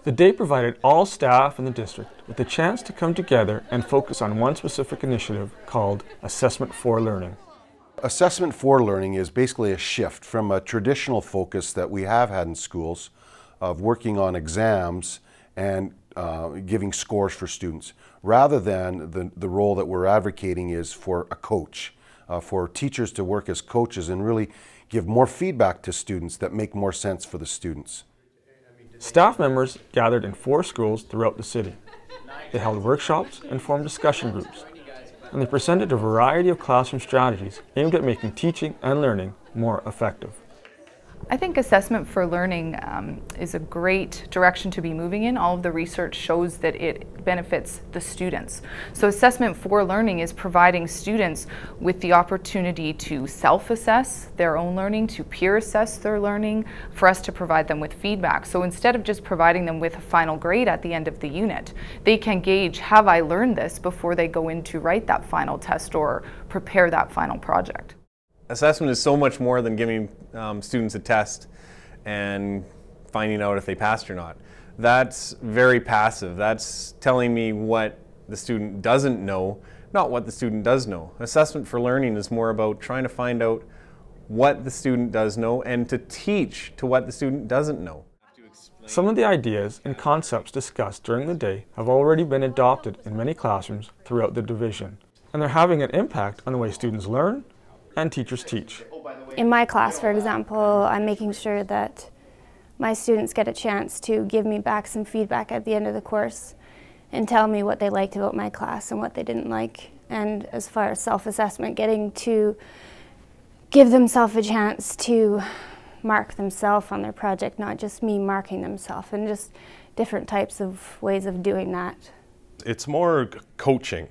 The day provided all staff in the district with the chance to come together and focus on one specific initiative called Assessment for Learning. Assessment for Learning is basically a shift from a traditional focus that we have had in schools of working on exams and giving scores for students, rather than the role that we're advocating is for a coach, for teachers to work as coaches and really give more feedback to students that make more sense for the students. Staff members gathered in 4 schools throughout the city. They held workshops and formed discussion groups, and they presented a variety of classroom strategies aimed at making teaching and learning more effective. I think assessment for learning is a great direction to be moving in. All of the research shows that it benefits the students. So assessment for learning is providing students with the opportunity to self-assess their own learning, to peer assess their learning, for us to provide them with feedback. So instead of just providing them with a final grade at the end of the unit, they can gauge, have I learned this, before they go in to write that final test or prepare that final project. Assessment is so much more than giving students a test and finding out if they passed or not. That's very passive. That's telling me what the student doesn't know, not what the student does know. Assessment for learning is more about trying to find out what the student does know and to teach to what the student doesn't know. Some of the ideas and concepts discussed during the day have already been adopted in many classrooms throughout the division, and they're having an impact on the way students learn and teachers teach. In my class, for example, I'm making sure that my students get a chance to give me back some feedback at the end of the course and tell me what they liked about my class and what they didn't like. And as far as self-assessment, getting to give themselves a chance to mark themselves on their project, not just me marking themselves, and just different types of ways of doing that. It's more coaching,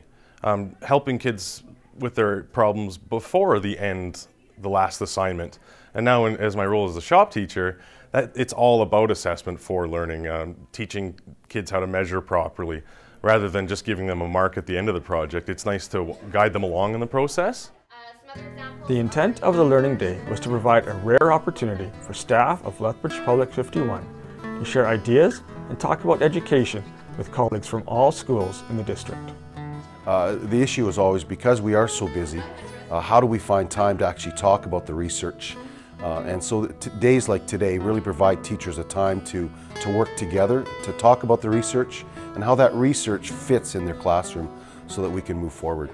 helping kids with their problems before the last assignment. And now as my role as a shop teacher, it's all about assessment for learning, teaching kids how to measure properly, rather than just giving them a mark at the end of the project. It's nice to guide them along in the process. The intent of the Learning Day was to provide a rare opportunity for staff of Lethbridge Public 51 to share ideas and talk about education with colleagues from all schools in the district. The issue is always, because we are so busy, how do we find time to actually talk about the research? And so days like today really provide teachers a time to work together, to talk about the research and how that research fits in their classroom so that we can move forward.